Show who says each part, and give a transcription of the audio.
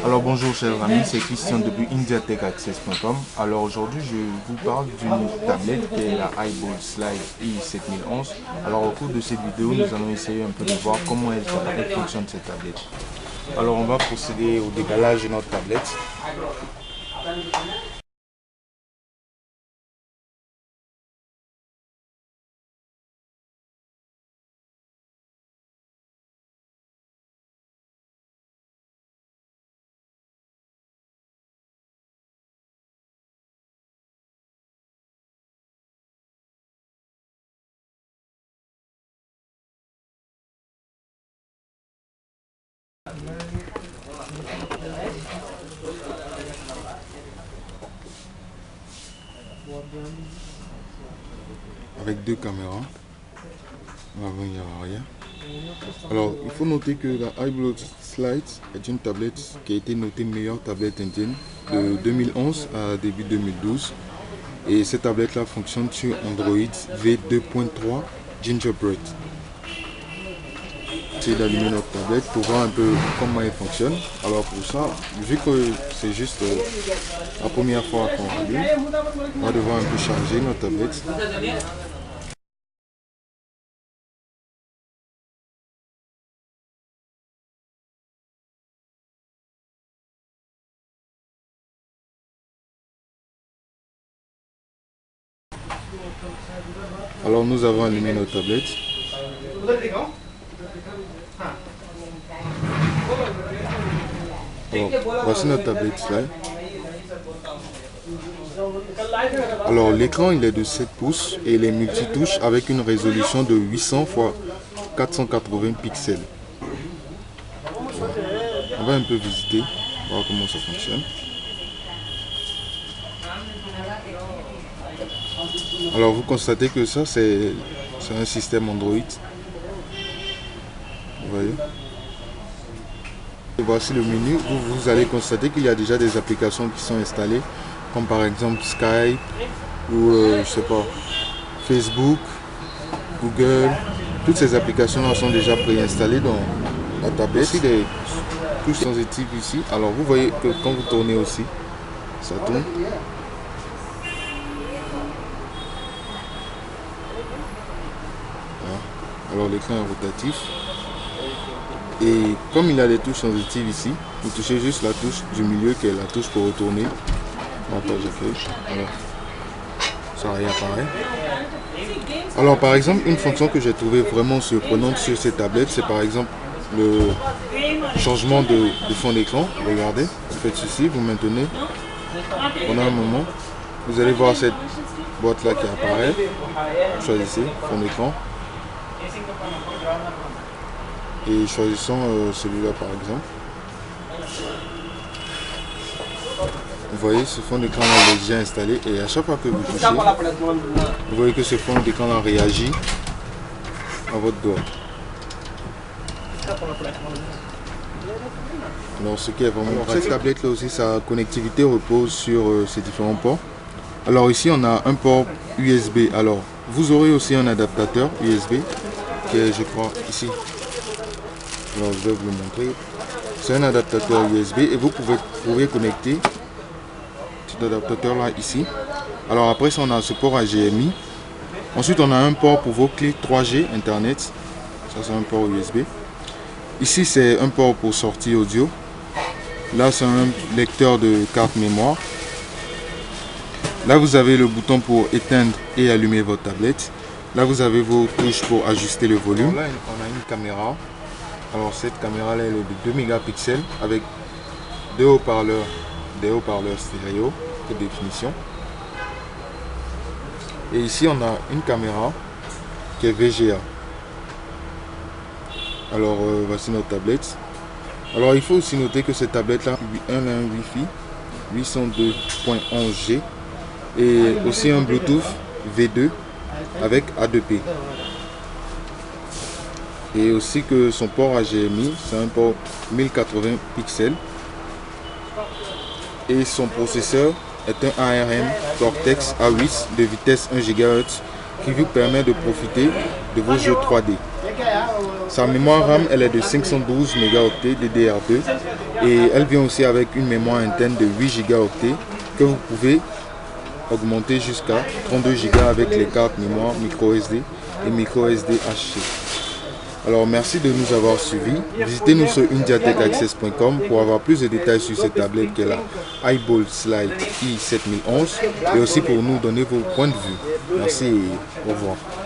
Speaker 1: Alors bonjour chers amis, c'est Christian depuis indiatechaccess.com. Alors aujourd'hui je vous parle d'une tablette qui est la iBold Slide i7011. Alors au cours de cette vidéo nous allons essayer un peu de voir comment elle fonctionne cette tablette. Alors on va procéder au déballage de notre tablette. Avec deux caméras, avant et arrière. Alors il faut noter que la iBold Slide est une tablette qui a été notée meilleure tablette indienne de 2011 à début 2012. Et cette tablette là fonctionne sur Android V2.3 Gingerbread. Essayer d'allumer notre tablette pour voir un peu comment elle fonctionne. Alors pour ça, vu que c'est juste la première fois qu'on allume, on va devoir un peu charger notre tablette. Alors nous avons allumé notre tablette. Alors, voici notre tablette là. Alors l'écran il est de 7 pouces et il est multitouche avec une résolution de 800 x 480 pixels. On va un peu visiter, voir comment ça fonctionne. Alors vous constatez que ça c'est un système Android. Vous voyez. Et voici le menu où vous allez constater qu'il y a déjà des applications qui sont installées, comme par exemple Skype ou je sais pas, Facebook, Google. Toutes ces applications là sont déjà préinstallées dans la tablette. Ici des touches sensitives ici. Alors vous voyez que quand vous tournez aussi, ça tourne. Alors l'écran est rotatif et comme il a des touches sensitives ici, vous touchez juste la touche du milieu qui est la touche pour retourner la page d'accueil. Alors ça réapparaît. Alors par exemple une fonction que j'ai trouvé vraiment surprenante sur ces tablettes, c'est par exemple le changement de fond d'écran. Regardez, vous faites ceci, vous maintenez pendant un moment, vous allez voir cette boîte là qui apparaît. Choisissez fond d'écran. Et choisissons celui-là par exemple. Vous voyez ce fond d'écran là est déjà installé et à chaque fois que vous touchez, vous voyez que ce fond d'écran là réagit à votre doigt. Alors ce qui est vraiment pratique. Cette tablette là aussi, sa connectivité repose sur ces différents ports. Alors ici on a un port USB. Alors vous aurez aussi un adaptateur USB qui est, je crois, ici. Alors je vais vous le montrer. C'est un adaptateur USB et vous pouvez connecter cet adaptateur là ici. Alors après ça on a ce port HDMI. Ensuite on a un port pour vos clés 3G internet. Ça c'est un port USB. Ici c'est un port pour sortie audio. Là c'est un lecteur de carte mémoire. Là vous avez le bouton pour éteindre et allumer votre tablette. Là vous avez vos touches pour ajuster le volume. Alors là on a une caméra. Alors cette caméra là elle est de 2 mégapixels avec des haut-parleurs stéréo de définition. Et ici on a une caméra qui est VGA. Alors voici notre tablette. Alors il faut aussi noter que cette tablette là a un Wi-Fi 802.11G et aussi un Bluetooth V2 avec A2P. Et aussi que son port HDMI, c'est un port 1080 pixels. Et son processeur est un ARM Cortex A8 de vitesse 1 GHz qui vous permet de profiter de vos jeux 3D. Sa mémoire RAM, elle est de 512 mégaoctets DDR2 et elle vient aussi avec une mémoire interne de 8 gigaoctets que vous pouvez augmenter jusqu'à 32 Go avec les cartes mémoire micro SD et micro SD HC. Alors merci de nous avoir suivis. Visitez-nous sur indiatechaccess.com pour avoir plus de détails sur cette tablette qui est la iBolt Slide i7011 et aussi pour nous donner vos points de vue. Merci et au revoir.